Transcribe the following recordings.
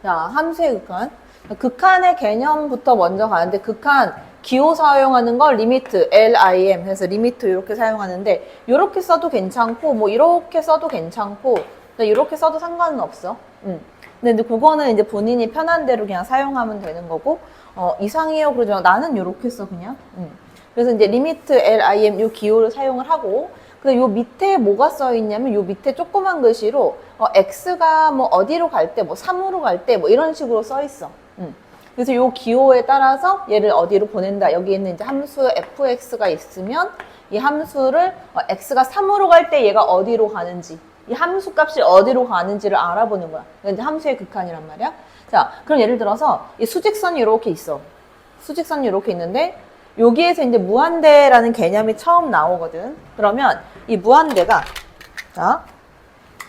자, 함수의 극한. 극한의 개념부터 먼저 가는데, 극한 기호 사용하는 걸 리미트, LIM 해서 리미트 이렇게 사용하는데, 이렇게 써도 괜찮고, 뭐 이렇게 써도 괜찮고, 이렇게 써도 상관은 없어. 근데 그거는 이제 본인이 편한 대로 그냥 사용하면 되는 거고, 이상해요. 그러죠. 나는 이렇게 써, 그냥. 그래서 이제 리미트 LIM 요 기호를 사용을 하고, 근데 요 밑에 뭐가 써 있냐면 요 밑에 조그만 글씨로 x가 뭐 어디로 갈 때, 뭐 3으로 갈 때, 뭐 이런 식으로 써 있어. 그래서 요 기호에 따라서 얘를 어디로 보낸다. 여기 있는 이제 함수 fx가 있으면 이 함수를 x가 3으로 갈 때 얘가 어디로 가는지, 이 함수 값이 어디로 가는지를 알아보는 거야. 그게 이제 함수의 극한이란 말이야. 자, 그럼 예를 들어서 이 수직선이 이렇게 있어. 수직선이 이렇게 있는데 여기에서 이제 무한대라는 개념이 처음 나오거든. 그러면 이 무한대가 자,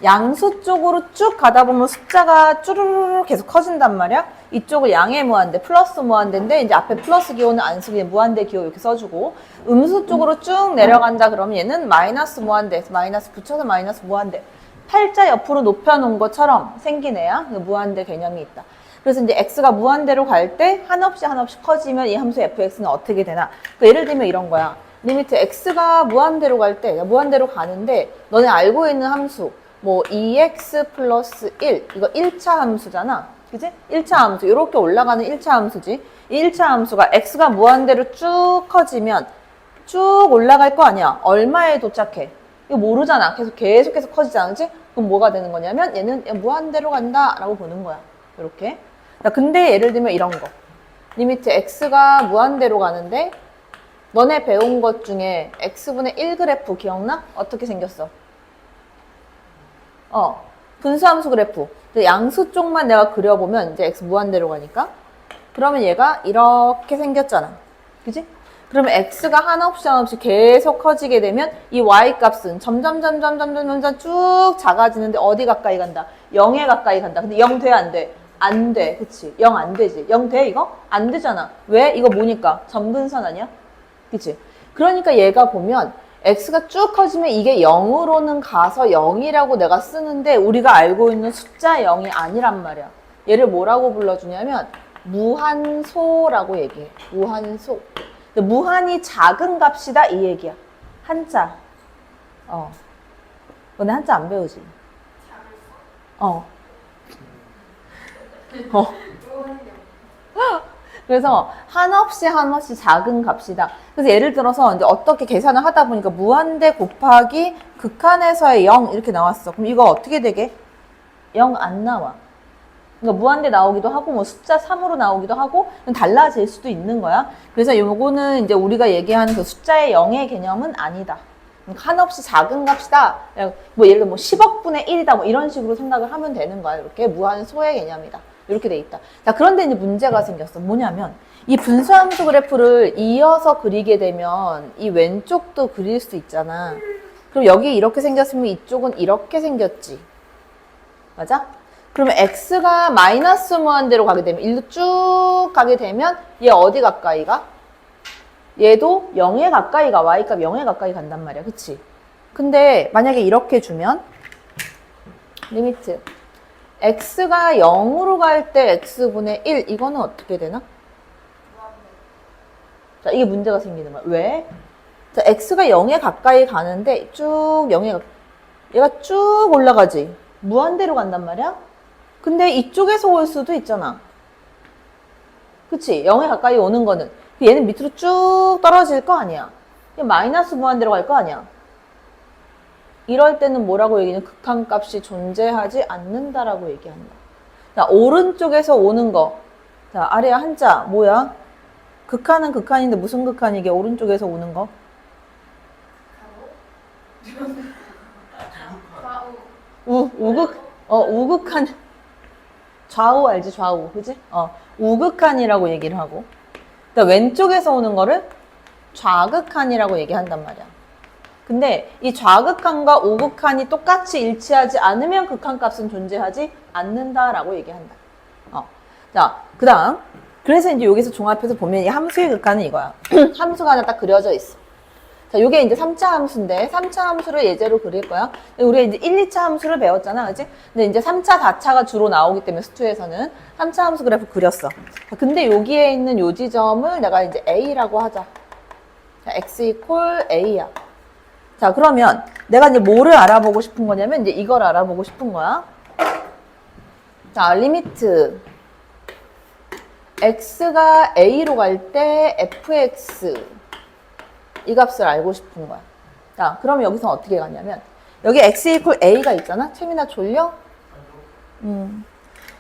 양수 쪽으로 쭉 가다 보면 숫자가 쭈르르 계속 커진단 말이야. 이쪽을 양의 무한대, 플러스 무한대인데 이제 앞에 플러스 기호는 안 쓰고 무한대 기호 이렇게 써주고, 음수 쪽으로 쭉 내려간다 그러면 얘는 마이너스 무한대, 마이너스 붙여서 마이너스 무한대. 팔자 옆으로 높여놓은 것처럼 생긴 애야. 무한대 개념이 있다. 그래서 이제 x가 무한대로 갈 때 한없이 커지면 이 함수 fx는 어떻게 되나? 그러니까 예를 들면 이런 거야. 리미트 x가 무한대로 갈 때, 무한대로 가는데 너네 알고 있는 함수 뭐 2x 플러스 1 이거 1차 함수잖아. 그지? 1차 함수 이렇게 올라가는 1차 함수지. 이 1차 함수가 x가 무한대로 쭉 커지면 쭉 올라갈 거 아니야. 얼마에 도착해? 이거 모르잖아. 계속해서 커지잖아. 그지? 그럼 뭐가 되는 거냐면 얘는 무한대로 간다 라고 보는 거야. 이렇게. 근데 예를 들면 이런 거. 리미트 x가 무한대로 가는데 너네 배운 것 중에 x분의 1 그래프 기억나? 어떻게 생겼어? 분수함수 그래프. 양수 쪽만 내가 그려보면 이제 x 무한대로 가니까 그러면 얘가 이렇게 생겼잖아. 그지? 그러면 x가 한없이 계속 커지게 되면 이 y 값은 점점 쭉 작아지는데 어디 가까이 간다? 0에 가까이 간다. 근데 0 돼? 안 돼? 안 돼. 그치? 0 안 되지. 0 돼 이거? 안 되잖아. 왜? 이거 뭐니까? 점근선 아니야? 그치? 그러니까 얘가 보면 x가 쭉 커지면 이게 0으로는 가서 0이라고 내가 쓰는데 우리가 알고 있는 숫자 0이 아니란 말이야. 얘를 뭐라고 불러주냐면 무한소라고 얘기해. 무한소. 근데 무한이 작은 값이다 이 얘기야. 한자. 너네 한자 안 배우지? 그래서 한없이 작은 값이다. 그래서 예를 들어서 이제 어떻게 계산을 하다 보니까 무한대 곱하기 극한에서의 0 이렇게 나왔어. 그럼 이거 어떻게 되게? 0 안 나와. 그러니까 무한대 나오기도 하고 뭐 숫자 3으로 나오기도 하고 달라질 수도 있는 거야. 그래서 요거는 이제 우리가 얘기하는 그 숫자의 0의 개념은 아니다. 한없이 작은 값이다. 뭐 예를 들어 뭐 10억분의 1이다. 뭐 이런 식으로 생각을 하면 되는 거야. 이렇게 무한소의 개념이다. 이렇게 돼 있다. 자, 그런데 이제 문제가 생겼어. 뭐냐면 이 분수함수 그래프를 이어서 그리게 되면 이 왼쪽도 그릴 수 있잖아. 그럼 여기 이렇게 생겼으면 이쪽은 이렇게 생겼지. 맞아? 그러면 x가 마이너스 무한대로 가게 되면 1로 쭉 가게 되면 얘 어디 가까이 가? 얘도 0에 가까이 가. y값 0에 가까이 간단 말이야. 그치? 근데 만약에 이렇게 주면 리미트 x가 0으로 갈 때 x분의 1 이거는 어떻게 되나? 자, 이게 문제가 생기는 거야. 왜? 자, x가 0에 가까이 가는데 쭉 0에 얘가 쭉 올라가지. 무한대로 간단 말이야? 근데 이쪽에서 올 수도 있잖아. 그치? 0에 가까이 오는 거는 얘는 밑으로 쭉 떨어질 거 아니야. 마이너스 무한대로 갈 거 아니야. 이럴 때는 뭐라고 얘기하냐? 극한값이 존재하지 않는다라고 얘기한다. 자, 오른쪽에서 오는 거. 자, 아래 한자 뭐야? 극한은 극한인데 무슨 극한이게? 오른쪽에서 오는 거? 우극한. 좌우 알지? 좌우. 그지? 우극한이라고 얘기를 하고. 그러니까 왼쪽에서 오는 거를 좌극한이라고 얘기한단 말이야. 근데 이 좌극한과 우극한이 똑같이 일치하지 않으면 극한값은 존재하지 않는다라고 얘기한다. 자, 그 다음. 그래서 이제 여기서 종합해서 보면 이 함수의 극한은 이거야. 함수가 하나 딱 그려져 있어. 자, 요게 이제 3차 함수인데 3차 함수를 예제로 그릴 거야. 우리가 이제 1, 2차 함수를 배웠잖아. 그치? 근데 이제 3차, 4차가 주로 나오기 때문에 수투에서는 3차 함수 그래프 그렸어. 자, 근데 여기에 있는 요 지점을 내가 이제 A라고 하자. 자, x 이퀄 A야. 자, 그러면 내가 이제 뭐를 알아보고 싶은 거냐면 이제 이걸 알아보고 싶은 거야. 자, 리미트 x가 A로 갈 때 fx 이 값을 알고 싶은 거야. 자, 그럼 여기서 어떻게 가냐면 여기 x 이퀄 A가 있잖아. 채민아 졸려?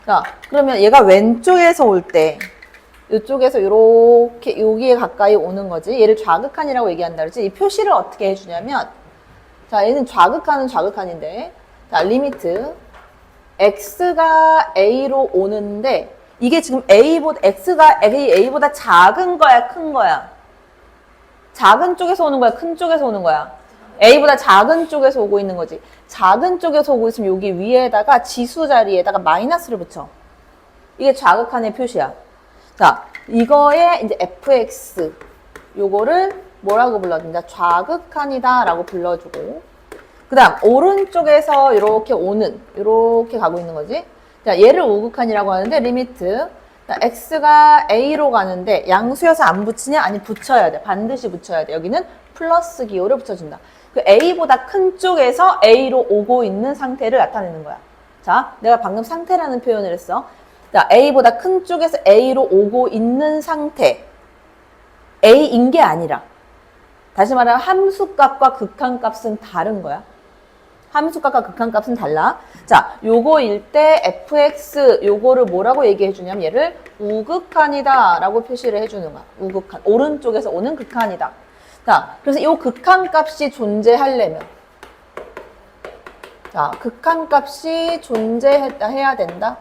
자, 그러면 얘가 왼쪽에서 올 때 이쪽에서 이렇게 여기에 가까이 오는 거지. 얘를 좌극한이라고 얘기한다 그러지. 이 표시를 어떻게 해주냐면 자, 얘는 좌극한인데 자, 리미트 x가 A로 오는데 이게 지금 x가 A보다 작은 거야, 큰 거야? 작은 쪽에서 오는 거야, 큰 쪽에서 오는 거야? A보다 작은 쪽에서 오고 있는 거지. 작은 쪽에서 오고 있으면 여기 위에다가 지수 자리에다가 마이너스를 붙여. 이게 좌극한의 표시야. 자, 이거에 이제 fx 요거를 뭐라고 불러준다? 좌극한이다 라고 불러주고 그 다음 오른쪽에서 이렇게 이렇게 가고 있는 거지. 자, 얘를 우극한이라고 하는데 리미트 자, x가 A로 가는데 양수여서 안 붙이냐? 아니 붙여야 돼. 반드시 붙여야 돼. 여기는 플러스 기호를 붙여준다. 그 A보다 큰 쪽에서 A로 오고 있는 상태를 나타내는 거야. 자, 내가 방금 상태라는 표현을 했어. 자, A보다 큰 쪽에서 A로 오고 있는 상태. A인 게 아니라 다시 말하면 함수값과 극한값은 다른 거야. 함수값과 극한값은 달라. 자, 요거일 때 fx 요거를 뭐라고 얘기해 주냐면 얘를 우극한이다 라고 표시를 해주는 거야. 우극한. 오른쪽에서 오는 극한이다. 자, 그래서 이 극한값이 존재하려면 자, 극한값이 존재해야 된다.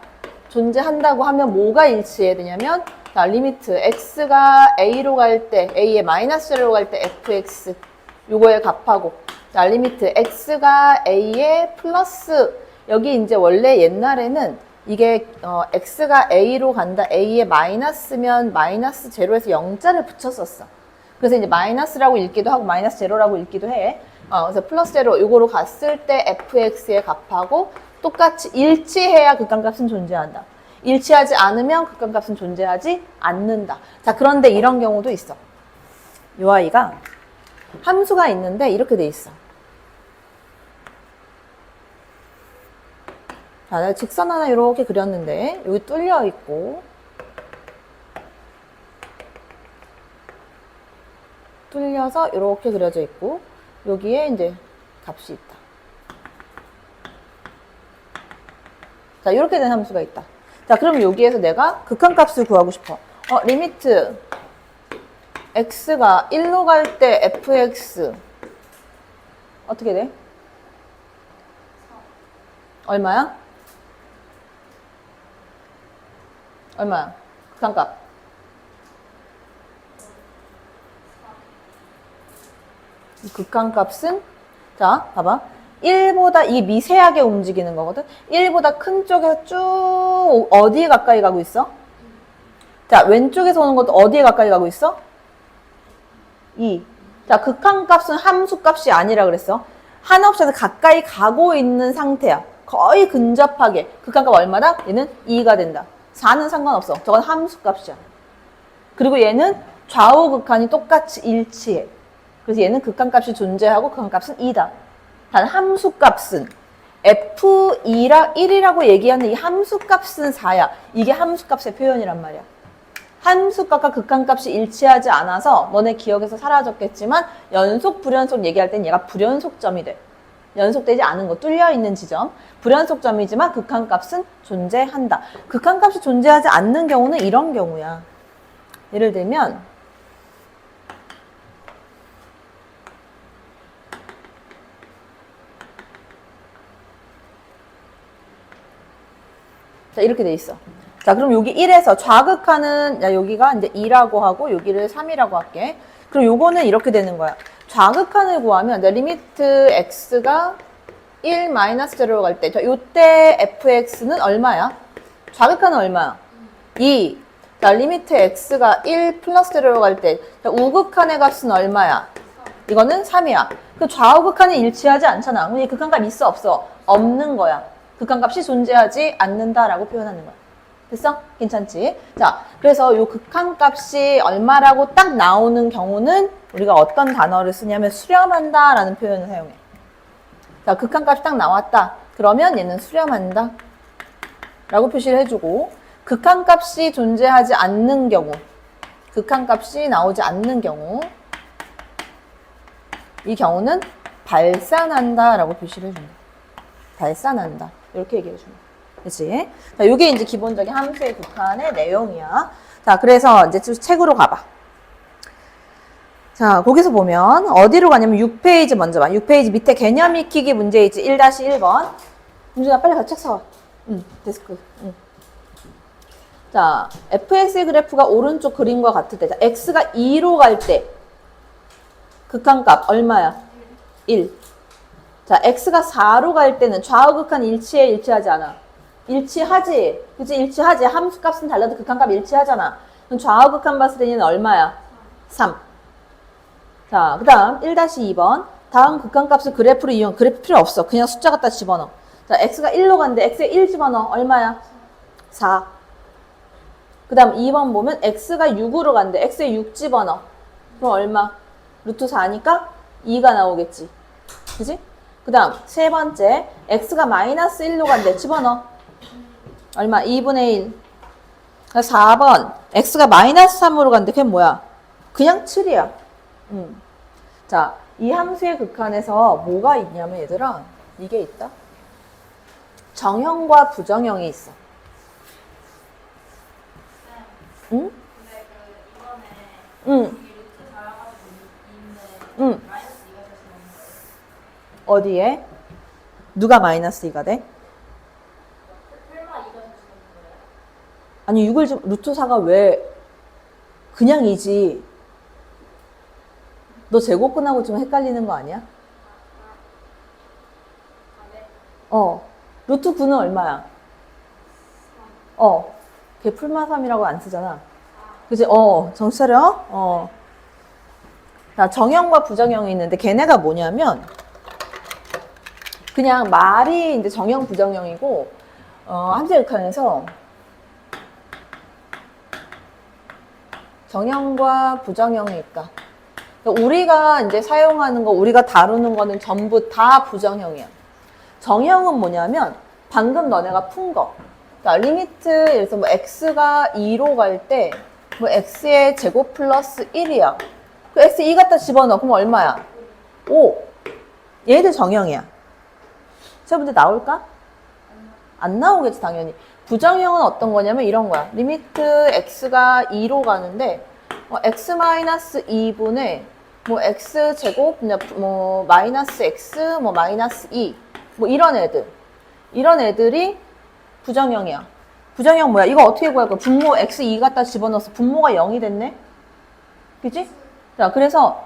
존재한다고 하면 뭐가 일치해야 되냐면 자, 리미트 x가 A로 갈 때 A의 마이너스로 갈 때 fx 요거에 값하고 자, 리미트 x가 A의 플러스 여기 이제 원래 옛날에는 이게 x가 A로 간다 A의 마이너스면 마이너스 제로에서 0자를 붙였었어. 그래서 이제 마이너스라고 읽기도 하고 마이너스 제로라고 읽기도 해. 그래서 플러스 제로 요거로 갔을 때 fx에 값하고 똑같이 일치해야 극한값은 존재한다. 일치하지 않으면 극한값은 존재하지 않는다. 자, 그런데 이런 경우도 있어. 요 아이가 함수가 있는데 이렇게 돼 있어. 자, 내가 직선 하나 이렇게 그렸는데 여기 뚫려 있고 뚫려서 이렇게 그려져 있고 여기에 이제 값이 있다. 자, 이렇게 된 함수가 있다. 자, 그럼 여기에서 내가 극한값을 구하고 싶어. 리미트 x가 1로 갈 때 fx 어떻게 돼? 얼마야? 얼마야? 극한값. 이 극한값은 자, 봐봐. 1보다 이 미세하게 움직이는 거거든. 1보다 큰 쪽에서 쭉 어디에 가까이 가고 있어? 자, 왼쪽에서 오는 것도 어디에 가까이 가고 있어? 2. 자, 극한값은 함수값이 아니라 그랬어. 한없이 가까이 가고 있는 상태야. 거의 근접하게. 극한값 얼마다? 얘는 2가 된다. 4는 상관없어. 저건 함수값이야. 그리고 얘는 좌우 극한이 똑같이 일치해. 그래서 얘는 극한값이 존재하고 극한값은 2다. 단 함수값은 F1이라고 얘기하는 이 함수값은 4야. 이게 함수값의 표현이란 말이야. 함수값과 극한값이 일치하지 않아서 너네 기억에서 사라졌겠지만 연속, 불연속 얘기할 땐 얘가 불연속점이 돼. 연속되지 않은 거, 뚫려있는 지점. 불연속점이지만 극한값은 존재한다. 극한값이 존재하지 않는 경우는 이런 경우야. 예를 들면 자, 이렇게 돼 있어. 자, 그럼 여기 1에서 좌극하는 여기가 이제 2라고 하고 여기를 3이라고 할게. 그럼 요거는 이렇게 되는 거야. 좌극한을 구하면 리미트 x가 1 마이너스 제로로 갈 때 요때 fx는 얼마야? 좌극한은 얼마야? 2. 자, 리미트 x가 1 플러스 제로로 갈 때 우극한의 값은 얼마야? 이거는 3이야. 그 좌우 극한이 일치하지 않잖아. 그럼 이 극한값 있어 없어? 없는 거야. 극한값이 존재하지 않는다라고 표현하는 거야. 됐어? 괜찮지? 자, 그래서 요 극한값이 얼마라고 딱 나오는 경우는 우리가 어떤 단어를 쓰냐면 수렴한다 라는 표현을 사용해. 자, 극한값이 딱 나왔다. 그러면 얘는 수렴한다 라고 표시를 해주고, 극한값이 존재하지 않는 경우, 극한값이 나오지 않는 경우, 이 경우는 발산한다 라고 표시를 해준다. 발산한다. 이렇게 얘기해 준다. 그치? 자, 요게 이제 기본적인 함수의 극한의 내용이야. 자, 그래서 이제 책으로 가봐. 자, 거기서 보면 어디로 가냐면 6페이지 먼저 봐. 6페이지 밑에 개념 익히기 문제이지 1-1번. 문준아 빨리 가서 책 사와. 데스크. 자, fx의 그래프가 오른쪽 그림과 같을 때, 자, x가 2로 갈 때 극한값 얼마야? 1. 자, x가 4로 갈 때는 좌우 극한 일치해, 일치하지 않아? 일치하지. 그치? 일치하지. 함수값은 달라도 극한값 일치하잖아. 그럼 좌우 극한 봤을 때는 얼마야? 3. 자, 그 다음 1-2번. 다음 극한값을 그래프로 이용. 그래프 필요 없어. 그냥 숫자 갖다 집어넣어. 자, x가 1로 간대. x에 1 집어넣어. 얼마야? 4. 그 다음 2번 보면 x가 6으로 간대. x에 6 집어넣어. 그럼 얼마? 루트 4니까 2가 나오겠지. 그지? 그 다음 세 번째 x가 마이너스 1로 간대. 집어넣어. 얼마? 2분의 1. 4번 x가 마이너스 3으로 간대. 그게 뭐야? 그냥 7이야. 자, 이 함수의 극한에서 뭐가 있냐면 얘들아, 이게 있다. 정형과 부정형이 있어. 응? 근데 그 이번에 루트 달아가지고 있는데 마이너스 2가 다시 나오는 거예요? 어디에? 누가 마이너스 2가 돼? 설마 2가 다시 나오는 거예요? 아니 6을 좀 루트 4가 왜 그냥 2지? 너 제곱 끝나고 좀 헷갈리는 거 아니야? 네. 루트 9는 얼마야? 걔 풀마 3이라고 안 쓰잖아. 그치? 정신 차려? 자, 정형과 부정형이 있는데 걔네가 뭐냐면 그냥 말이 이제 정형, 부정형이고 함수의 극한에서 정형과 부정형이 있다. 그러니까 우리가 이제 사용하는 거, 우리가 다루는 거는 전부 다 부정형이야. 정형은 뭐냐면 방금 너네가 푼 거. 그러니까 리미트, 예를 들어서 뭐 x가 2로 갈 때 뭐 x의 제곱 플러스 1이야. 그 x 2 갖다 집어넣어. 그럼 얼마야? 5. 얘들 정형이야. 세 번째 나올까? 안 나오겠지 당연히. 부정형은 어떤 거냐면 이런 거야. 리미트 x가 2로 가는데 x-2분의 뭐 x 제곱 뭐 마이너스 x 뭐 마이너스 2 뭐 이런 애들이 부정형이야. 부정형 뭐야? 이거 어떻게 구할 거야? 분모 x2 갖다 집어넣어서 분모가 0이 됐네? 그치? 자, 그래서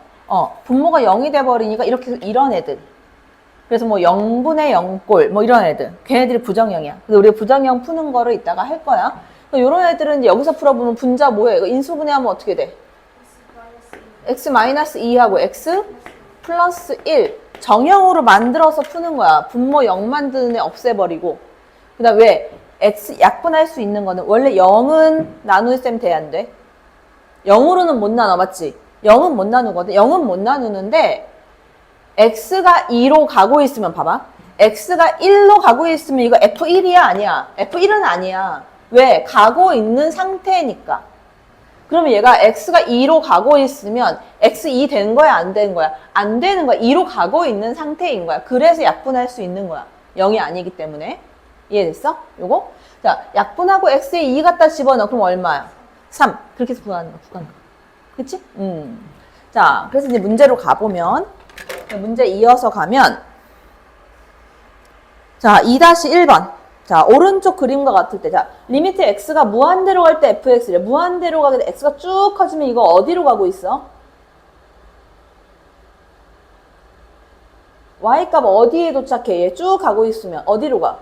분모가 0이 돼버리니까 이런 애들. 그래서 뭐 0분의 0꼴 뭐 이런 애들. 걔네들이 부정형이야. 그래서 우리가 부정형 푸는 거를 이따가 할 거야. 이런 애들은 이제 여기서 풀어보면 분자 뭐해? 이거 인수분해하면 어떻게 돼? x-2하고 x 플러스 1. 정형으로 만들어서 푸는 거야. 분모 0 만드는 애 없애버리고. 그 다음 왜? x 약분할 수 있는 거는 원래 0은 나누셈 돼야 안 돼? 0으로는 못 나눠, 맞지? 0은 못 나누거든. 0은 못 나누는데 x가 2로 가고 있으면 봐봐. x가 1로 가고 있으면 이거 f1이야 아니야? f1은 아니야. 왜? 가고 있는 상태니까. 그러면 얘가 x가 2로 가고 있으면 x2 되는 거야 안 되는 거야? 안 되는 거야. 2로 가고 있는 상태인 거야. 그래서 약분할 수 있는 거야. 0이 아니기 때문에. 이해됐어? 요거? 자, 약분하고 x에 2 갖다 집어넣어. 그럼 얼마야? 3. 그렇게 해서 구하는 거야. 구하는 거야. 그치? 자, 그래서 이제 문제로 가보면 문제 이어서 가면 자, 2-1번. 자, 오른쪽 그림과 같을 때. 자, 리미트 x가 무한대로 갈 때 fx래. 무한대로 가게 돼. x가 쭉 커지면 이거 어디로 가고 있어? y값 어디에 도착해? 얘 쭉 가고 있으면 어디로 가?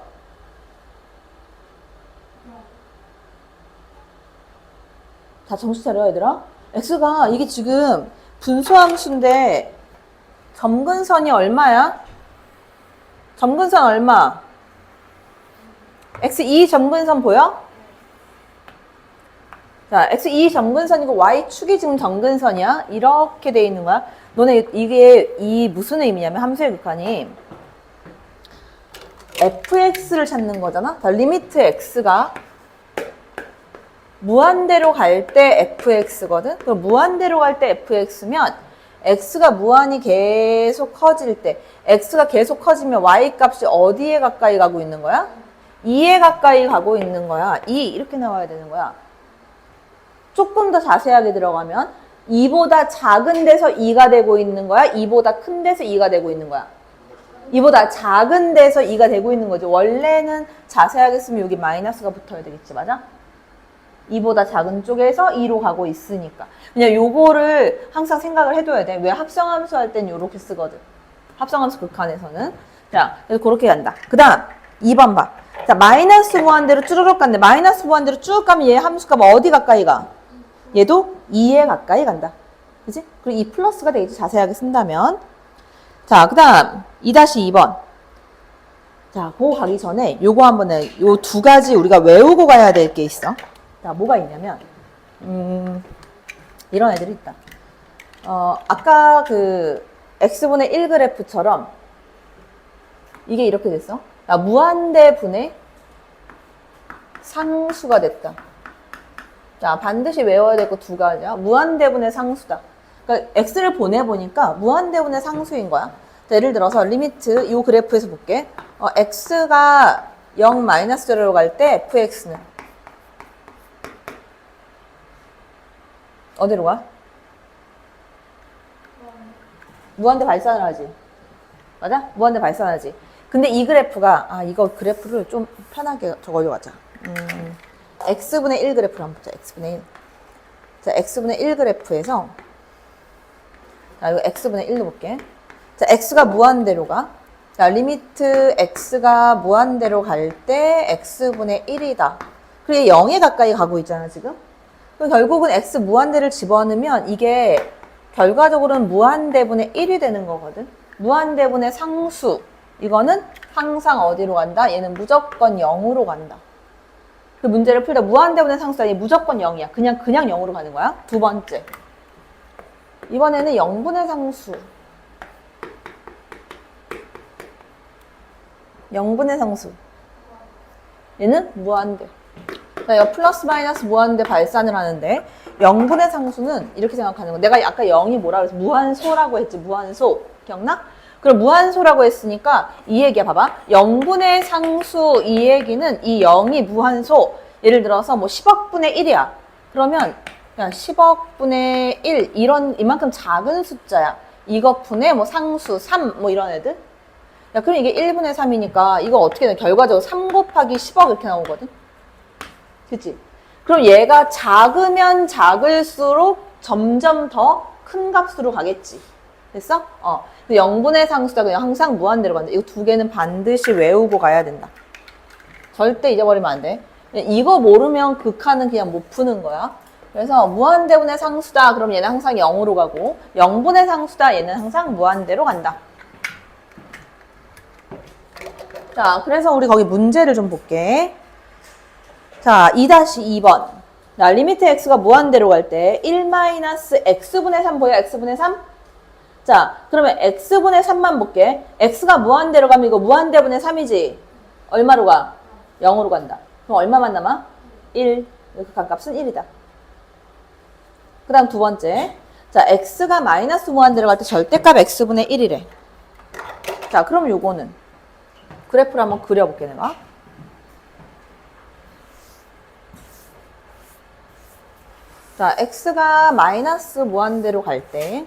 다 정신 차려 얘들아. x가 이게 지금 분수함수인데 점근선이 얼마야? 점근선 얼마? X2 점근선 보여? 자, X2 점근선이고 Y축이 지금 점근선이야. 이렇게 돼 있는 거야. 너네 이게 이 무슨 의미냐면 함수의 극한이 fx를 찾는 거잖아. 자, 리미트 x가 무한대로 갈 때 fx거든. 그럼 무한대로 갈 때 fx면 x가 무한히 계속 커질 때 x가 계속 커지면 y 값이 어디에 가까이 가고 있는 거야? 2에 가까이 가고 있는 거야. 2 이렇게 나와야 되는 거야. 조금 더 자세하게 들어가면 2보다 작은 데서 2가 되고 있는 거야? 2보다 큰 데서 2가 되고 있는 거야? 2보다 작은 데서 2가 되고 있는 거죠. 원래는 자세하게 쓰면 여기 마이너스가 붙어야 되겠지, 맞아? 2보다 작은 쪽에서 2로 가고 있으니까. 그냥 요거를 항상 생각을 해둬야 돼. 왜 합성함수 할 땐 요렇게 쓰거든. 합성함수 극한에서는. 자, 그래서 그렇게 간다. 그 다음 2번 봐. 자, 마이너스 무한대로 쭈르륵 간대. 마이너스 무한대로 쭉 가면 얘 함수값 어디 가까이 가? 얘도 2에 가까이 간다. 그치? 그리고 이 플러스가 되겠지. 자세하게 쓴다면. 자, 그 다음 2-2번. 자, 그거 가기 전에 요거 한번 요 두 가지 우리가 외우고 가야 될 게 있어. 자, 뭐가 있냐면 이런 애들이 있다. 아까 그 x분의 1 그래프처럼 이게 이렇게 됐어. 야, 무한대분의 상수가 됐다. 자, 반드시 외워야 될 거 두 가지야. 무한대분의 상수다. 그러니까 x를 보내보니까 무한대분의 상수인 거야. 자, 예를 들어서 리미트 이 그래프에서 볼게. x가 0 마이너스 0로 갈 때 fx는 어디로 가? 무한대 발산을 하지. 맞아? 무한대 발산하지. 근데 이 그래프가 이거 그래프를 좀 편하게 적어줘 가자. x분의 1 그래프를 한번 보자. x분의 1. 자, x분의 1 그래프에서 자, 이거 x분의 1로 볼게. 자, x가 무한대로 가. 자, 리미트 x가 무한대로 갈 때 x분의 1이다. 그게 0에 가까이 가고 있잖아, 지금. 그럼 결국은 x 무한대를 집어넣으면 이게 결과적으로는 무한대분의 1이 되는 거거든. 무한대분의 상수. 이거는 항상 어디로 간다? 얘는 무조건 0으로 간다. 그 문제를 풀다 무한대분의 상수가 무조건 0이야. 그냥 0으로 가는 거야. 두 번째. 이번에는 0분의 상수. 0분의 상수. 얘는 무한대. 자, 이거 플러스 마이너스 무한대 발산을 하는데 0분의 상수는 이렇게 생각하는 거. 내가 아까 0이 뭐라 그랬어? 무한소라고 했지. 무한소. 기억나? 그럼 무한소라고 했으니까 이 얘기야. 봐봐. 0분의 상수 이 얘기는 이 0이 무한소. 예를 들어서 뭐 10억분의 1이야. 그러면 그냥 10억분의 1 이만큼 작은 숫자야. 이것 분의 뭐 상수 3 뭐 이런 애들. 야, 그럼 이게 1분의 3이니까 이거 어떻게 돼? 결과적으로 3 곱하기 10억 이렇게 나오거든. 그치? 그럼 얘가 작으면 작을수록 점점 더 큰 값으로 가겠지. 됐어? 0분의 상수다. 그냥 항상 무한대로 간다. 이거 두 개는 반드시 외우고 가야 된다. 절대 잊어버리면 안 돼. 이거 모르면 극한은 그냥 못 푸는 거야. 그래서 무한대분의 상수다. 그럼 얘는 항상 0으로 가고 0분의 상수다. 얘는 항상 무한대로 간다. 자, 그래서 우리 거기 문제를 좀 볼게. 자, 2-2번. 자, 리미트 x가 무한대로 갈 때 1-x분의 3 보여? x분의 3? 자, 그러면 x분의 3만 볼게. x가 무한대로 가면 이거 무한대분의 3이지? 얼마로 가? 0으로 간다. 그럼 얼마만 남아? 1. 이렇게 간 값은 1이다. 그 다음 두 번째. 자, x가 마이너스 무한대로 갈 때 절대값 x분의 1이래. 자, 그럼 요거는 그래프를 한번 그려볼게, 내가. 자, x가 마이너스 무한대로 갈 때,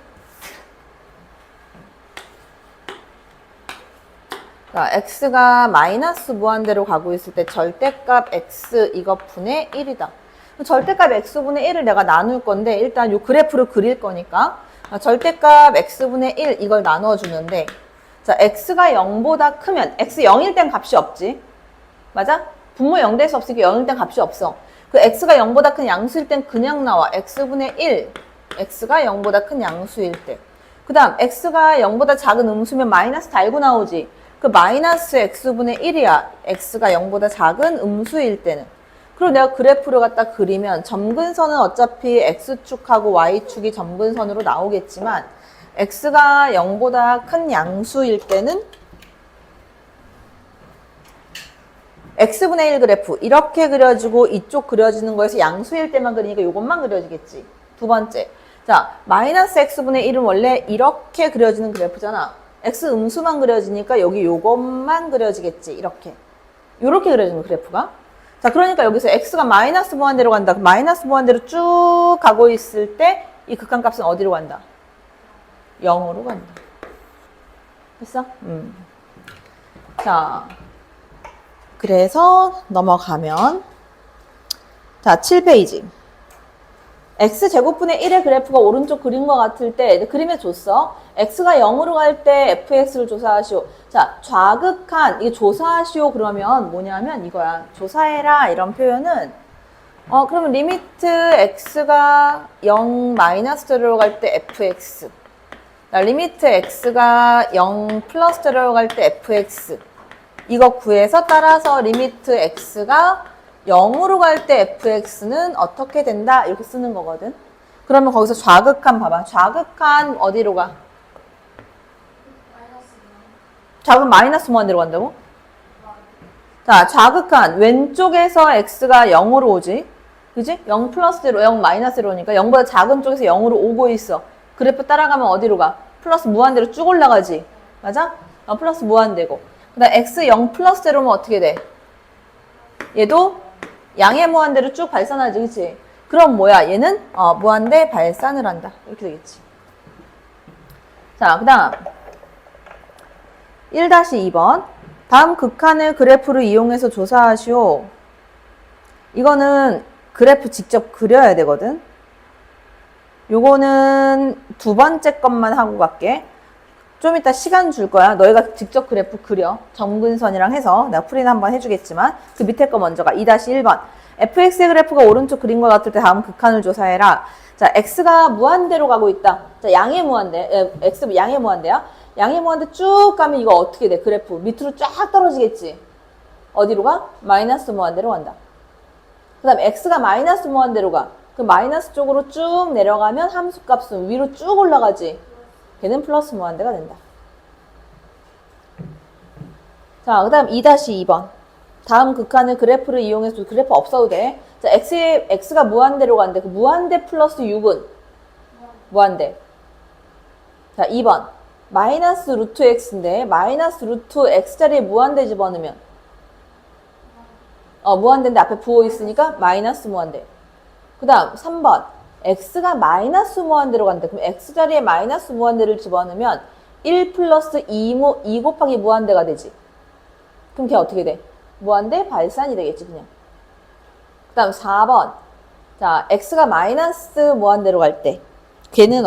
자, x가 마이너스 무한대로 가고 있을 때 절대값 x 이거 분의 1이다. 절대값 x분의 1을 내가 나눌 건데, 일단 요 그래프를 그릴 거니까, 절대값 x분의 1 이걸 나눠주는데, 자, x가 0보다 크면, x 0일 땐 값이 없지. 맞아? 분모 0 될 수 없으니까 0일 땐 값이 없어. 그 x가 0보다 큰 양수일 땐 그냥 나와. x분의 1. x가 0보다 큰 양수일 때. 그 다음 x가 0보다 작은 음수면 마이너스 달고 나오지. 그 마이너스 x분의 1이야. x가 0보다 작은 음수일 때는. 그리고 내가 그래프를 갖다 그리면 점근선은 어차피 x축하고 y축이 점근선으로 나오겠지만 x가 0보다 큰 양수일 때는 x분의 1 그래프 이렇게 그려지고 이쪽 그려지는 거에서 양수일 때만 그리니까 이것만 그려지겠지. 두 번째. 자, 마이너스 x분의 1은 원래 이렇게 그려지는 그래프잖아. x 음수만 그려지니까 여기 요것만 그려지겠지. 이렇게. 요렇게 그려지는 그래프가. 자, 그러니까 여기서 x가 마이너스 무한대로 간다. 마이너스 무한대로 쭉 가고 있을 때 이 극한값은 어디로 간다? 0으로 간다. 됐어? 자, 그래서 넘어가면 자, 7페이지. x제곱분의 1의 그래프가 오른쪽 그린 것 같을 때 그림에 줬어. x가 0으로 갈 때 fx를 조사하시오. 자, 좌극한 이게 조사하시오 그러면 뭐냐면 이거야. 조사해라 이런 표현은 그러면 리미트 x가 0 마이너스대로 갈 때 fx. 자, 리미트 x가 0 플러스대로 갈 때 fx. 이거 구해서 따라서 리미트 x가 0으로 갈 때 fx는 어떻게 된다? 이렇게 쓰는 거거든. 그러면 거기서 좌극한 봐봐. 좌극한 어디로 가? 좌극 마이너스 무한대로 간다고? 자, 좌극한 왼쪽에서 x가 0으로 오지. 그지? 0 플러스대로 0 마이너스로 오니까 0보다 작은 쪽에서 0으로 오고 있어. 그래프 따라가면 어디로 가? 플러스 무한대로 쭉 올라가지. 맞아? 플러스 무한대고. 그 다음 x 0 플러스대로면 어떻게 돼? 얘도 양의 무한대로 쭉 발산하지, 그치? 그럼 뭐야? 얘는 무한대 발산을 한다. 이렇게 되겠지. 자, 그 다음 1-2번. 다음 극한을 그래프를 이용해서 조사하시오. 이거는 그래프 직접 그려야 되거든. 요거는 두 번째 것만 하고 갈게. 좀 이따 시간 줄 거야. 너희가 직접 그래프 그려. 점근선이랑 해서 내가 풀이는 한번 해주겠지만 그 밑에 거 먼저 가. 2-1번. fx의 그래프가 오른쪽 그림과 같을 때 다음 극한을 조사해라. 자, x가 무한대로 가고 있다. 자, 양의 무한대. x 양의 무한대야. 양의 무한대 쭉 가면 이거 어떻게 돼? 그래프 밑으로 쫙 떨어지겠지. 어디로 가? 마이너스 무한대로 간다. 그 다음 x가 마이너스 무한대로 가. 그 마이너스 쪽으로 쭉 내려가면 함수값은 위로 쭉 올라가지. 걔는 플러스 무한대가 된다. 자, 그 다음 2-2번. 다음 극한을 그래프를 이용해서 그래프 없어도 돼. 자, x가 무한대로 가는데 그 무한대 플러스 6은? 무한대. 자, 2번. 마이너스 루트 x인데 마이너스 루트 x자리에 무한대 집어넣으면 무한대인데 앞에 부호 있으니까 마이너스 무한대. 그 다음 3번. x가 마이너스 무한대로 간다. 그럼 x자리에 마이너스 무한대를 집어넣으면 1 플러스 2 곱하기 무한대가 되지. 그럼 걔 어떻게 돼? 무한대 발산이 되겠지 그냥. 그 다음 4번. 자, x가 마이너스 무한대로 갈 때 걔는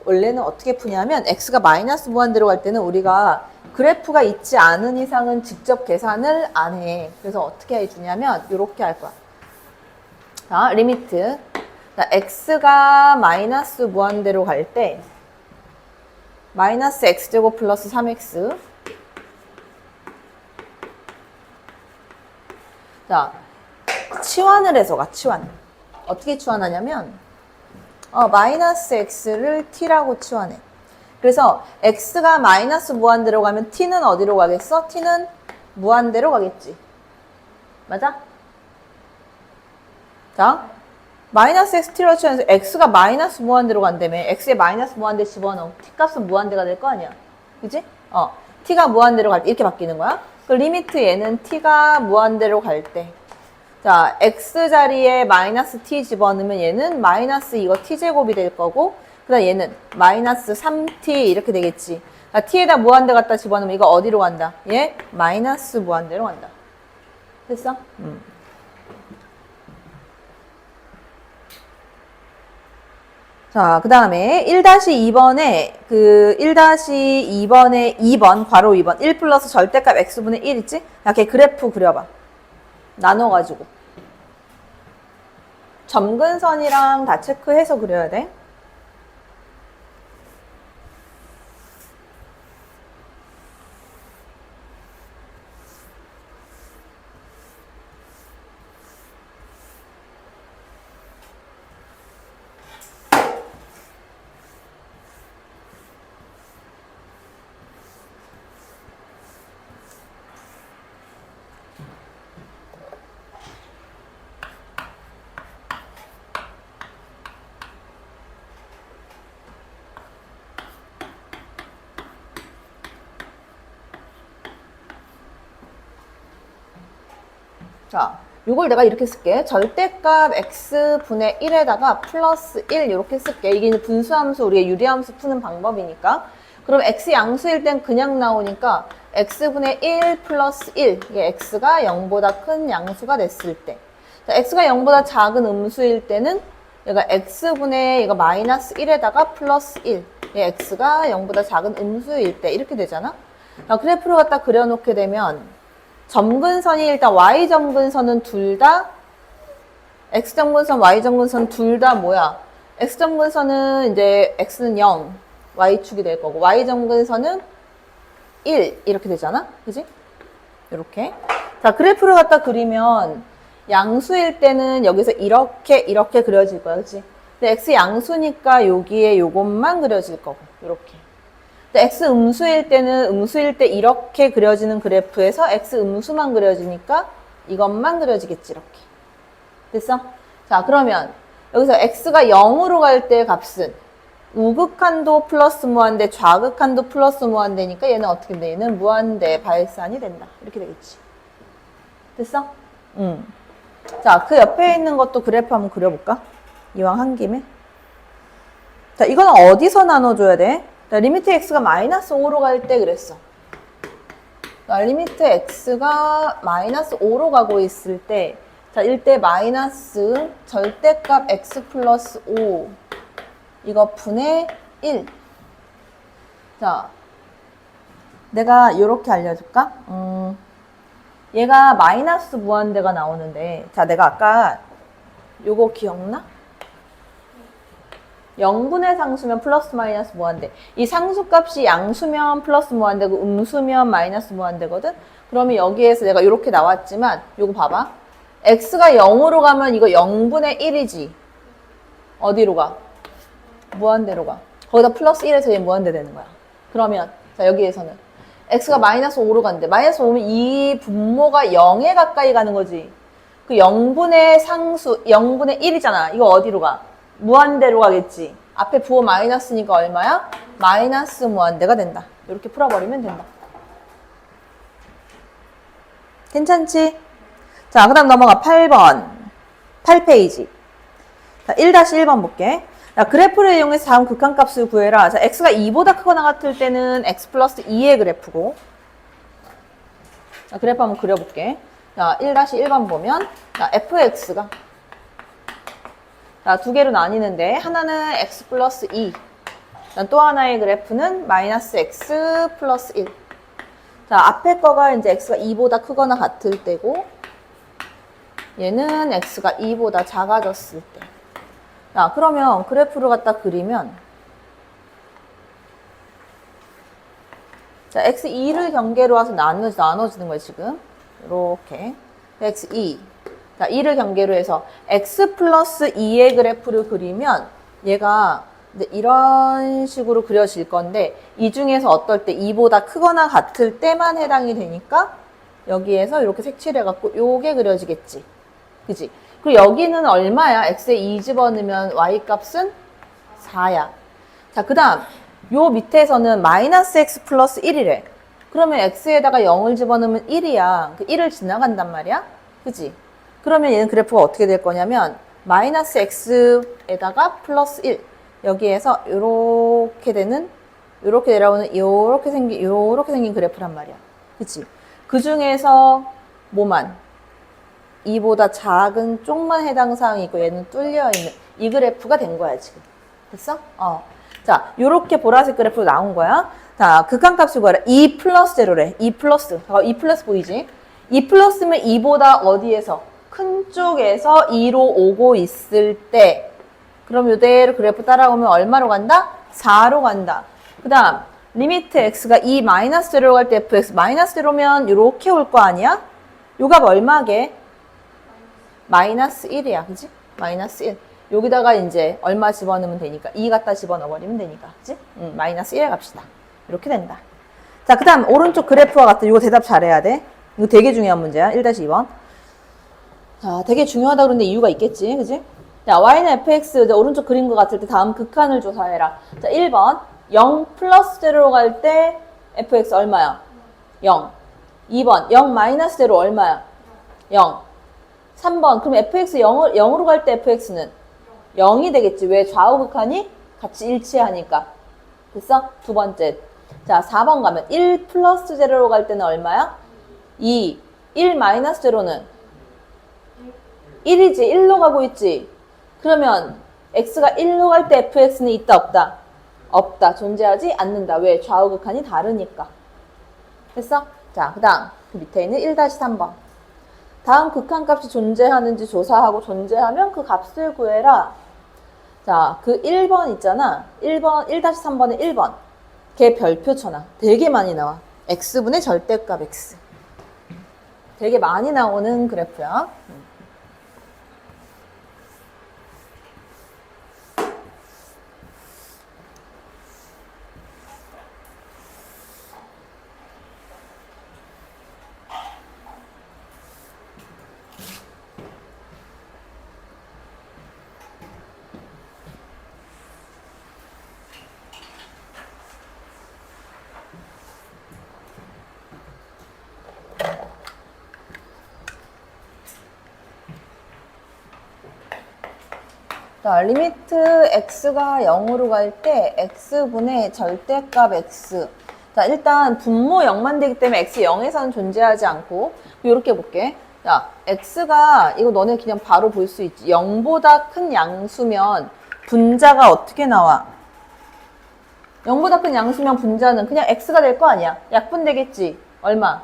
원래는 어떻게 푸냐면 x가 마이너스 무한대로 갈 때는 우리가 그래프가 있지 않은 이상은 직접 계산을 안 해. 그래서 어떻게 해주냐면 이렇게 할 거야. 자, 리미트. 자, x가 마이너스 무한대로 갈 때 마이너스 x제곱 플러스 3x. 자, 치환을 해서 가, 치환. 어떻게 치환하냐면 마이너스 x를 t라고 치환해. 그래서 x가 마이너스 무한대로 가면 t는 어디로 가겠어? t는 무한대로 가겠지. 맞아? 자, 마이너스 x t로 치환해서 x가 마이너스 무한대로 간다며. x에 마이너스 무한대 집어넣어. t 값은 무한대가 될 거 아니야. 그지? t가 무한대로 갈 때 이렇게 바뀌는 거야. 그 리미트 얘는 t가 무한대로 갈 때. 자, x 자리에 마이너스 t 집어넣으면 얘는 마이너스 이거 t제곱이 될 거고, 그 다음 얘는 마이너스 3t 이렇게 되겠지. 자, t에다 무한대 갖다 집어넣으면 이거 어디로 간다? 얘 마이너스 무한대로 간다. 됐어? 자, 그 다음에 1-2번에 1-2번에 2번, 괄호 2번 1 플러스 절대값 x분의 1 있지? 야, 걔 그래프 그려봐. 나눠가지고. 점근선이랑 다 체크해서 그려야 돼. 자, 요걸 내가 이렇게 쓸게. 절대값 x분의 1에다가 플러스 1 이렇게 쓸게. 이게 이제 분수함수, 우리의 유리함수 푸는 방법이니까. 그럼 x 양수일 땐 그냥 나오니까 x분의 1 플러스 1. 이게 x가 0보다 큰 양수가 됐을 때. 자, x가 0보다 작은 음수일 때는 얘가 x분의 얘가 마이너스 1에다가 플러스 1. 얘 x가 0보다 작은 음수일 때 이렇게 되잖아. 자, 그래프를 갖다 그려놓게 되면 점근선이 일단 y점근선은 둘 다 x점근선, y점근선 둘 다 뭐야? x점근선은 이제 x는 0, y축이 될 거고 y점근선은 1 이렇게 되잖아. 그지? 이렇게. 자, 그래프를 갖다 그리면 양수일 때는 여기서 이렇게 그려질 거야. 그치? 근데 x 양수니까 여기에 요것만 그려질 거고 이렇게. 근데 x 음수일 때는 음수일 때 이렇게 그려지는 그래프에서 x 음수만 그려지니까 이것만 그려지겠지. 이렇게. 됐어? 자, 그러면 여기서 x가 0으로 갈 때 값은 우극한도 플러스 무한대, 좌극한도 플러스 무한대니까 얘는 어떻게 돼? 얘는 무한대 발산이 된다. 이렇게 되겠지. 됐어? 자, 그 옆에 있는 것도 그래프 한번 그려볼까? 이왕 한 김에. 자, 이건 어디서 나눠줘야 돼? 자, 리미트 x가 마이너스 5로 갈 때 그랬어. 자, 리미트 x가 마이너스 5로 가고 있을 때, 자, 이때 마이너스 절대값 x 플러스 5 이거 분의 1. 자, 내가 이렇게 알려줄까? 얘가 마이너스 무한대가 나오는데, 자, 내가 아까 요거 기억나? 0분의 상수면 플러스 마이너스 무한대. 이 상수값이 양수면 플러스 무한대고 음수면 마이너스 무한대거든? 그러면 여기에서 내가 이렇게 나왔지만 요거 봐봐. x가 0으로 가면 이거 0분의 1이지. 어디로 가? 무한대로 가. 거기다 플러스 1에서 얘 무한대 되는 거야. 그러면 자, 여기에서는 x가 마이너스 5로 간대. 마이너스 5면 이 분모가 0에 가까이 가는 거지. 그 0분의 상수, 0분의 1이잖아. 이거 어디로 가? 무한대로 가겠지. 앞에 부호 마이너스니까 얼마야? 마이너스 무한대가 된다. 이렇게 풀어버리면 된다. 괜찮지? 자, 그 다음 넘어가 8번. 8페이지. 자, 1-1번 볼게. 자, 그래프를 이용해서 다음 극한값을 구해라. 자, x가 2보다 크거나 같을 때는 x 플러스 2의 그래프고. 자, 그래프 한번 그려볼게. 자, 1-1번 보면, 자, fx가 자, 두 개로 나뉘는데 하나는 x 플러스 2. 또 하나의 그래프는 마이너스 x 플러스 1. 자, 앞에 거가 이제 x가 2보다 크거나 같을 때고 얘는 x가 2보다 작아졌을 때. 자, 그러면 그래프를 갖다 그리면 자, x2를 경계로 와서 나눠지는 거예요, 지금. 이렇게. x2. 자, 2를 경계로 해서 x 플러스 2의 그래프를 그리면 얘가 이제 이런 식으로 그려질 건데 이 중에서 어떨 때 2보다 크거나 같을 때만 해당이 되니까 여기에서 이렇게 색칠해갖고 요게 그려지겠지. 그지? 그리고 여기는 얼마야? x에 2 집어넣으면 y 값은 4야. 자, 그 다음 요 밑에서는 마이너스 x 플러스 1이래. 그러면 x에다가 0을 집어넣으면 1이야. 그 1을 지나간단 말이야. 그지? 그러면 얘는 그래프가 어떻게 될 거냐면 마이너스 x에다가 플러스 1 여기에서 요렇게 되는 요렇게 내려오는 요렇게 생긴 그래프란 말이야. 그치? 그 중에서 뭐만 2보다 작은 쪽만 해당 사항이 있고 얘는 뚫려 있는 이 그래프가 된 거야 지금. 됐어? 자, 요렇게 보라색 그래프로 나온 거야. 자, 극한값을 구하라. 2 플러스 제로래. 2 플러스. 2 플러스 보이지? 2 플러스면 2보다 어디에서? 큰 쪽에서 2로 오고 있을 때 그럼 이대로 그래프 따라오면 얼마로 간다? 4로 간다. 그 다음 리미트 x가 2 마이너스 제로로 갈 때 fx 마이너스 제로면 이렇게 올 거 아니야? 요 값 얼마게? 마이너스 1이야. 그지? 마이너스 1. 여기다가 이제 얼마 집어넣으면 되니까 2 갖다 집어넣어버리면 되니까. 그지? 마이너스 1에 갑시다. 이렇게 된다. 자, 그 다음 오른쪽 그래프와 같은 이거 대답 잘해야 돼. 이거 되게 중요한 문제야. 1-2번. 자, 되게 중요하다 그러는데 이유가 있겠지. 그지? 자, y는 fx, 이제 오른쪽 그린 것 같을 때 다음 극한을 조사해라. 자, 1번. 0 플러스 제로로 갈 때 fx 얼마야? 0. 2번. 0 마이너스 제로 얼마야? 0. 3번. 그럼 fx 0으로 갈 때 fx는 0이 되겠지. 왜? 좌우 극한이 같이 일치하니까. 됐어? 두 번째. 자, 4번 가면 1 플러스 제로로 갈 때는 얼마야? 2. 1 마이너스 제로는 1이지. 1로 가고 있지. 그러면 x가 1로 갈 때 fx는 있다 없다? 없다. 존재하지 않는다. 왜? 좌우 극한이 다르니까. 됐어? 자, 그 다음 그 밑에 있는 1-3번. 다음 극한값이 존재하는지 조사하고 존재하면 그 값을 구해라. 자, 그 1번 있잖아. 1번, 1-3번의 1번. 걔 별표 쳐놔. 되게 많이 나와. x분의 절대값 x. 되게 많이 나오는 그래프야. 자, 리미트 x가 0으로 갈 때 x분의 절대값 x. 자, 일단 분모 0만 되기 때문에 x 0에서는 존재하지 않고 이렇게 볼게. 자, x가 이거 너네 그냥 바로 볼 수 있지. 0보다 큰 양수면 분자가 어떻게 나와? 0보다 큰 양수면 분자는 그냥 x가 될 거 아니야. 약분 되겠지. 얼마?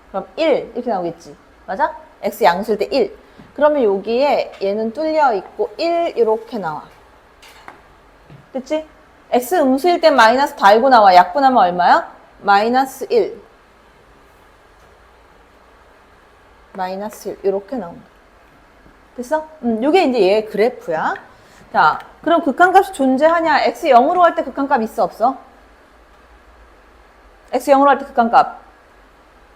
그럼 1 이렇게 나오겠지. 맞아? x 양수일 때 1. 그러면 여기에 얘는 뚫려 있고 1 이렇게 나와. 됐지? x 음수일 땐 마이너스 달고 나와. 약분하면 얼마야? 마이너스 1. 마이너스 1 이렇게 나온다. 됐어? 요게 이제 얘 그래프야. 자, 그럼 극한값이 존재하냐? x 0으로 갈 때 극한값 있어 없어? x 0으로 갈 때 극한값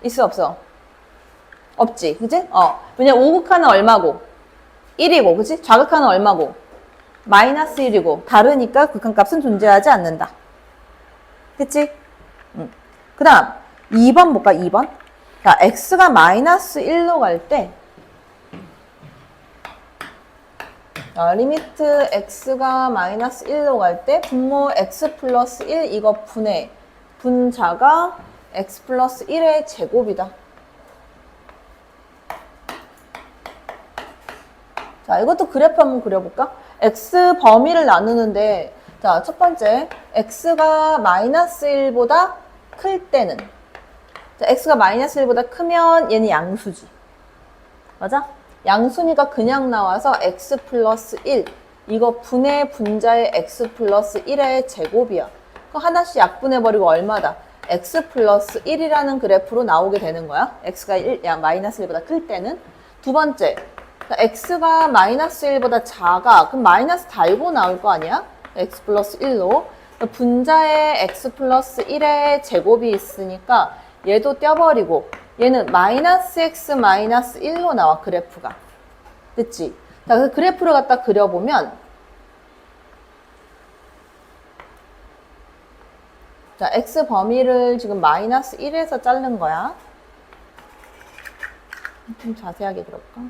있어 없어? 없지, 그치? 왜냐, 우극한은 얼마고? 1이고, 그치? 좌극한은 얼마고? 마이너스 1이고, 다르니까 극한값은 존재하지 않는다. 그치? 그 다음, 2번 볼까, 2번? 자, x가 마이너스 1로 갈 때, 리미트 x가 마이너스 1로 갈 때, 분모 x 플러스 1, 이거 분자가 x 플러스 1의 제곱이다. 자, 이것도 그래프 한번 그려볼까? x 범위를 나누는데, 자, 첫 번째, x가 마이너스 1보다 클 때는, 자, x가 마이너스 1보다 크면 얘는 양수지. 맞아? 양수니까 그냥 나와서 x 플러스 1. 이거 분의 분자의 x 플러스 1의 제곱이야. 그거 하나씩 약분해버리고 얼마다? x 플러스 1이라는 그래프로 나오게 되는 거야. x가 마이너스 1보다 클 때는. 두 번째, x가 마이너스 1보다 작아. 그럼 마이너스 달고 나올 거 아니야? x 플러스 1로. 분자에 x 플러스 1의 제곱이 있으니까 얘도 떼어버리고 얘는 마이너스 x 마이너스 1로 나와, 그래프가. 됐지? 자, 그래서 그래프를 갖다 그려보면, 자, x 범위를 지금 마이너스 1에서 자른 거야. 좀 자세하게 그려볼까?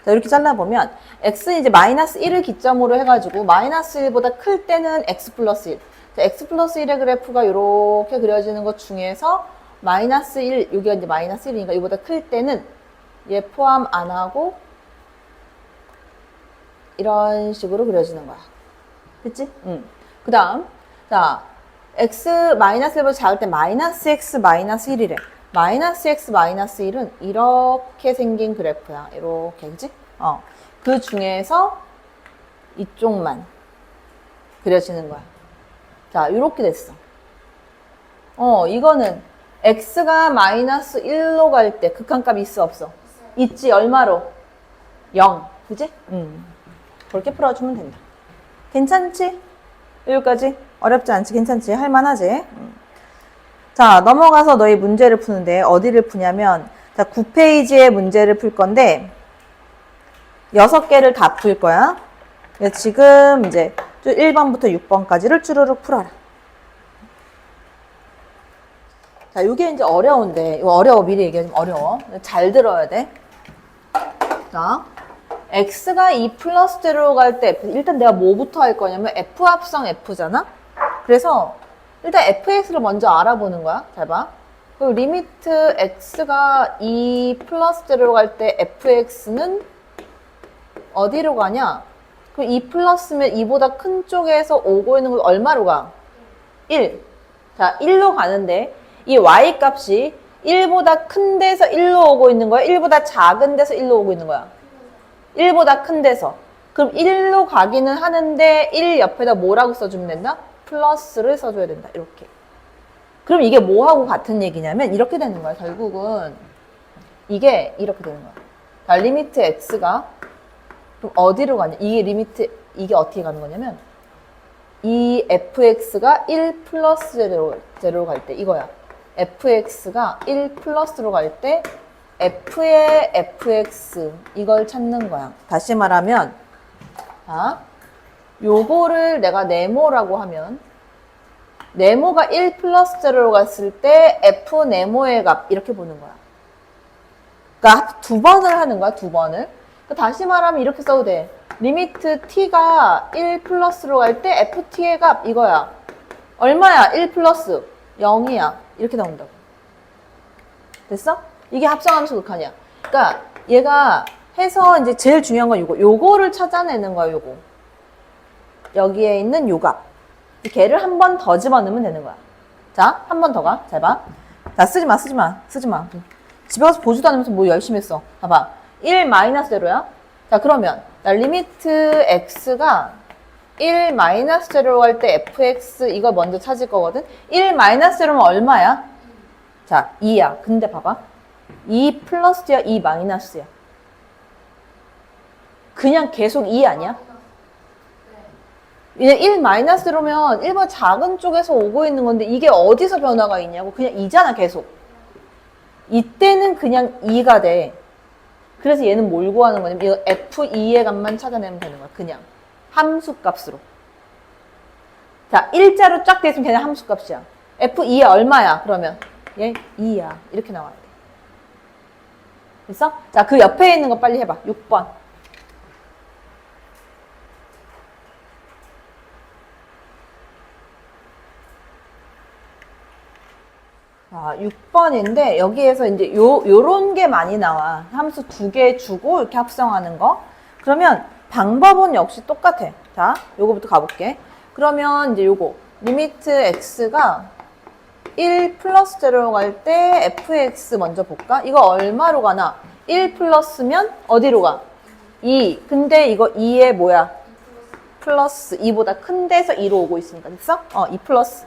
자, 이렇게 잘라보면 x는 이제 마이너스 1을 기점으로 해가지고 마이너스 1보다 클 때는 x 플러스 1. 자, x 플러스 1의 그래프가 이렇게 그려지는 것 중에서 마이너스 1, 여기가 이제 마이너스 1이니까 이보다 클 때는 얘 포함 안 하고 이런 식으로 그려지는 거야. 됐지? 그 다음, 자, x 마이너스 1보다 작을 때 마이너스 x 마이너스 1이래. 마이너스 x 마이너스 1은 이렇게 생긴 그래프야. 이렇게, 그치? 그 중에서 이쪽만 그려지는 거야. 자, 이렇게 됐어. 이거는 x가 마이너스 1로 갈 때 극한값이 있어 없어? 있지. 얼마로? 0. 그치? 그렇게 풀어주면 된다. 괜찮지? 여기까지? 어렵지 않지? 괜찮지? 할만하지? 자, 넘어가서 너희 문제를 푸는데 어디를 푸냐면, 자, 9페이지의 문제를 풀 건데 6개를 다 풀 거야. 지금 이제 1번부터 6번까지를 쭈루룩 풀어라. 자, 이게 이제 어려운데, 이거 어려워. 미리 얘기하자면 어려워. 잘 들어야 돼. 자, x가 2 플러스 제로로 갈 때, 일단 내가 뭐부터 할 거냐면 f 합성 f잖아? 그래서 일단 fx를 먼저 알아보는 거야. 잘 봐. 그리고 리미트 x가 2 플러스 제로로 갈 때 fx는 어디로 가냐? 그럼 2 플러스면 2보다 큰 쪽에서 오고 있는 건 얼마로 가? 1. 자, 1로 가는데 이 y 값이 1보다 큰 데서 1로 오고 있는 거야? 1보다 작은 데서 1로 오고 있는 거야? 1보다 큰 데서. 그럼 1로 가기는 하는데 1 옆에다 뭐라고 써주면 된다? 플러스를 써줘야 된다. 이렇게. 그럼 이게 뭐하고 같은 얘기냐면 이렇게 되는 거야. 결국은 이게 이렇게 되는 거야. 자, 리미트 x가 그럼 어디로 가냐? 이게 리미트, 이게 어떻게 가는 거냐면 이 fx가 1 플러스 제로로 갈 때 이거야. fx가 1 플러스로 갈 때 f의 fx 이걸 찾는 거야. 다시 말하면 자, 요거를 내가 네모라고 하면 네모가 1 플러스 제로로 갔을 때 f 네모의 값 이렇게 보는 거야. 그러니까 두 번을 하는 거야. 두 번을. 그러니까 다시 말하면 이렇게 써도 돼. 리미트 t가 1 플러스로 갈 때 ft의 값 이거야. 얼마야? 1 플러스 0이야. 이렇게 나온다고. 됐어? 이게 합성함수 극한이야. 그러니까 얘가 해서 이제 제일 중요한 건 요거. 요거를 찾아내는 거야. 요거. 여기에 있는 요 값. 걔를 한 번 더 집어넣으면 되는 거야. 자, 한 번 더 가. 잘 봐. 자, 쓰지 마. 집에 가서 보지도 않으면서 뭐 열심히 했어. 봐봐. 1 마이너스 제로야. 자, 그러면 나 리미트 x가 1 마이너스 제로로 갈 때 fx 이걸 먼저 찾을 거거든. 1 마이너스 제로면 얼마야? 자, 2야. 근데 봐봐. 2 플러스야, 2 마이너스야. 그냥 계속 2 아니야? 이제 1 마이너스 제로면 1번 작은 쪽에서 오고 있는 건데 이게 어디서 변화가 있냐고. 그냥 2잖아, 계속. 이때는 그냥 2가 돼. 그래서 얘는 뭘 구하는 거냐면 이거 f2의 값만 찾아내면 되는 거야. 그냥 함수 값으로. 자, 일자로 쫙 돼 있으면 그냥 함수 값이야. f2야 얼마야? 그러면 얘 2야. 이렇게 나와야 돼. 됐어? 자, 그 옆에 있는 거 빨리 해봐. 6번. 자, 6번인데 여기에서 이제 요런 게 많이 나와. 함수 2개 주고 이렇게 합성하는 거. 그러면 방법은 역시 똑같아. 자, 요거부터 가볼게. 그러면 이제 요거 리미트 x가 1 플러스 제로로 갈 때 fx 먼저 볼까? 이거 얼마로 가나? 1 플러스면 어디로 가? 2. 근데 이거 2에 뭐야? 플러스 2보다 큰 데서 2로 오고 있으니까 됐어? 2 플러스.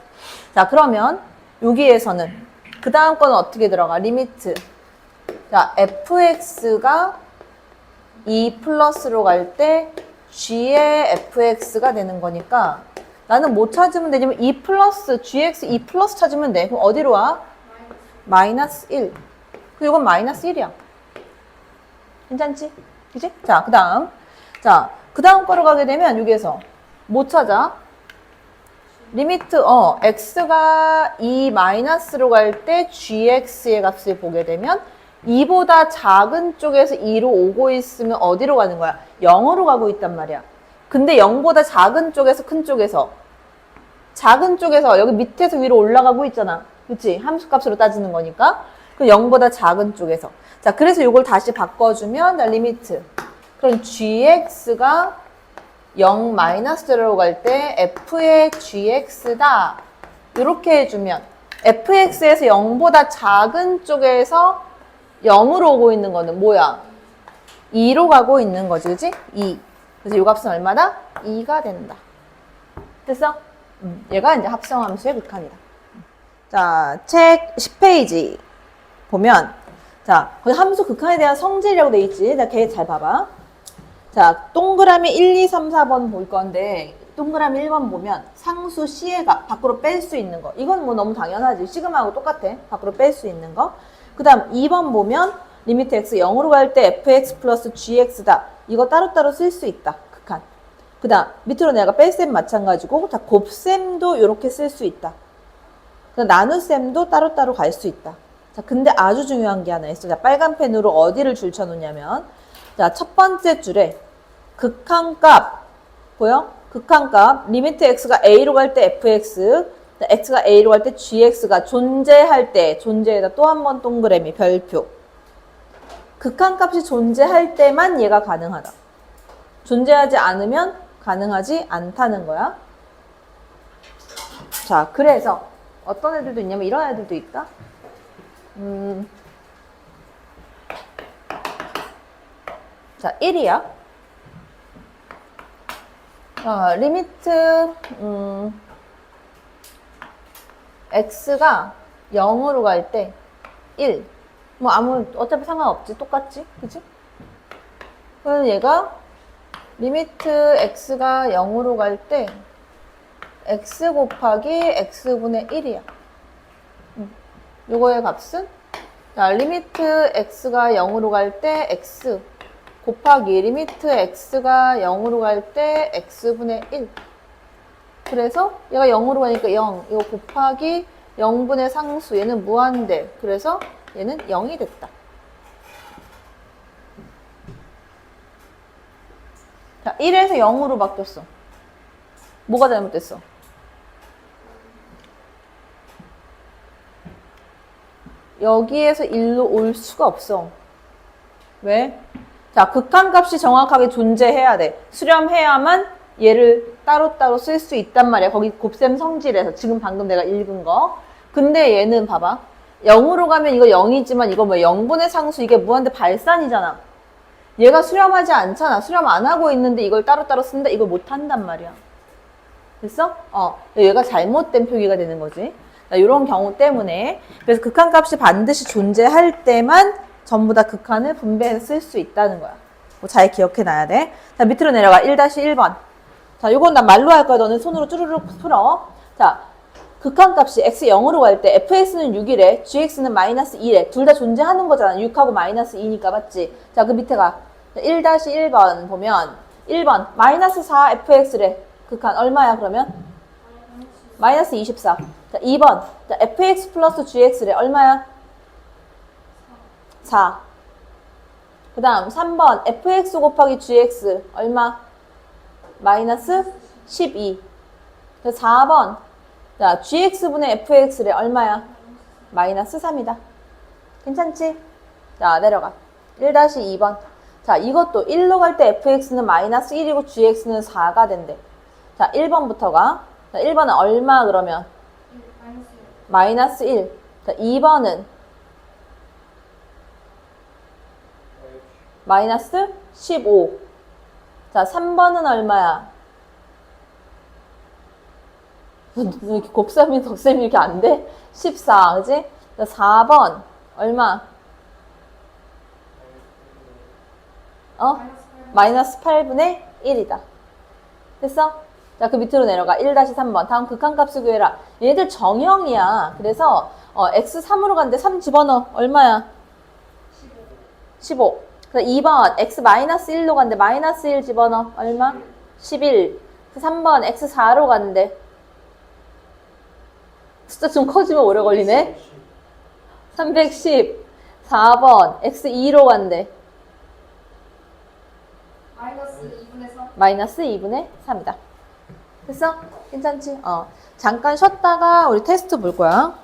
자, 그러면 여기에서는 그 다음 거는 어떻게 들어가? 리미트. 자, fx가 2 플러스로 갈 때 g의 fx가 되는 거니까 나는 뭐 찾으면 되냐면 2 플러스, gx 2 플러스 찾으면 돼. 그럼 어디로 와? 마이너스 1. 그리고 이건 마이너스 1이야. 괜찮지? 그치? 자, 그 다음. 자, 그 다음 거로 가게 되면 여기에서 뭐 찾아? 리미트, x가 2 마이너스로 갈 때 gx의 값을 보게 되면 2보다 작은 쪽에서 2로 오고 있으면 어디로 가는 거야? 0으로 가고 있단 말이야. 근데 0보다 작은 쪽에서 큰 쪽에서 작은 쪽에서 여기 밑에서 위로 올라가고 있잖아. 그치? 함수값으로 따지는 거니까. 그 0보다 작은 쪽에서. 자, 그래서 이걸 다시 바꿔주면 자, 리미트. 그럼 gx가 0 마이너스 제로로 갈 때 f의 gx다. 이렇게 해주면 fx에서 0보다 작은 쪽에서 0으로 오고 있는 거는 뭐야? 2로 가고 있는 거지, 그치? 2. 그래서 이 값은 얼마다? 2가 된다. 됐어? 얘가 이제 합성함수의 극한이다. 자, 책 10페이지 보면 자, 거기 함수 극한에 대한 성질이라고 돼 있지? 자, 걔 잘 봐봐. 자, 동그라미 1, 2, 3, 4번 볼 건데 동그라미 1번 보면 상수 C의 값 밖으로 뺄 수 있는 거. 이건 뭐 너무 당연하지. 시그마하고 똑같아. 밖으로 뺄 수 있는 거. 그 다음 2번 보면 리미트 x 0으로 갈 때 fx 플러스 gx다. 이거 따로따로 쓸 수 있다. 극한. 그 다음 밑으로 내가 뺄셈 마찬가지고 자, 곱셈도 이렇게 쓸 수 있다. 나눗셈도 따로따로 갈 수 있다. 자, 근데 아주 중요한 게 하나 있어. 자, 빨간 펜으로 어디를 줄쳐놓냐면, 자, 첫 번째 줄에 극한값, 보여? 극한값, 리미트 x가 a로 갈 때 fx, x가 a로 갈 때 gx가 존재할 때, 존재에다 또 한 번 동그라미, 별표. 극한값이 존재할 때만 얘가 가능하다. 존재하지 않으면 가능하지 않다는 거야. 자, 그래서 어떤 애들도 있냐면 이런 애들도 있다. 자, 1이야. 리미트 x가 0으로 갈 때 1. 뭐 어차피 상관없지. 똑같지. 그치? 그러면 얘가 리미트 x가 0으로 갈 때 x 곱하기 x분의 1이야. 요거의 값은? 자, 리미트 x가 0으로 갈 때 x 곱하기 리미트 x가 0으로 갈 때 x분의 1. 그래서 얘가 0으로 가니까 0. 이거 곱하기 0분의 상수. 얘는 무한대. 그래서 얘는 0이 됐다. 자, 1에서 0으로 바뀌었어. 뭐가 잘못됐어? 여기에서 1로 올 수가 없어. 왜? 자, 극한값이 정확하게 존재해야 돼. 수렴해야만 얘를 따로따로 쓸 수 있단 말이야. 거기 곱셈 성질에서 지금 방금 내가 읽은 거. 근데 얘는 봐봐. 0으로 가면 이거 0이지만 이거 뭐 0분의 상수 이게 무한대 발산이잖아. 얘가 수렴하지 않잖아. 수렴 안 하고 있는데 이걸 따로따로 쓴다? 이걸 못 한단 말이야. 됐어? 얘가 잘못된 표기가 되는 거지. 이런 경우 때문에. 그래서 극한값이 반드시 존재할 때만 전부 다 극한을 분배해서 쓸 수 있다는 거야. 잘 기억해 놔야 돼. 자, 밑으로 내려가. 1-1번. 자, 요건 난 말로 할 거야. 너는 손으로 쭈르륵 풀어. 자, 극한값이 x 0으로 갈 때 fx는 6이래. gx는 마이너스 2래. 둘 다 존재하는 거잖아. 6하고 마이너스 2니까 맞지? 자, 그 밑에 가. 1-1번 보면 1번 마이너스 4 fx래. 극한 얼마야 그러면? 마이너스 24. 자, 2번 자, fx 플러스 gx래. 얼마야? 4. 그 다음 3번 fx 곱하기 gx 얼마? 마이너스 12. 그래서 4번 자, gx분의 fx래. 얼마야? 마이너스 3이다. 괜찮지? 자, 내려가. 1-2번. 자, 이것도 1로 갈 때 fx는 마이너스 1이고 gx는 4가 된대. 자, 1번부터 가. 자, 1번은 얼마 그러면? 마이너스 1. 자, 2번은 마이너스 15. 자, 3번은 얼마야? 이렇게 곱셈이 덧셈이 이렇게 안 돼? 14, 그지? 자, 4번 얼마? 마이너스 8분의 1이다. 됐어? 자, 그 밑으로 내려가. 1-3번. 다음 극한값을 구해라. 얘들 정형이야. 그래서 x 3으로 갔는데 3 집어넣어. 얼마야? 15. 그래서 2번 x 마이너스 1로 갔는데 마이너스 1 집어넣어. 얼마? 11. 3번 x 4로 갔는데 숫자 좀 커지면 오래 걸리네. 310. 4번 x 2로 갔는데 마이너스 2분의 3이다. 됐어? 괜찮지? 잠깐 쉬었다가 우리 테스트 볼 거야.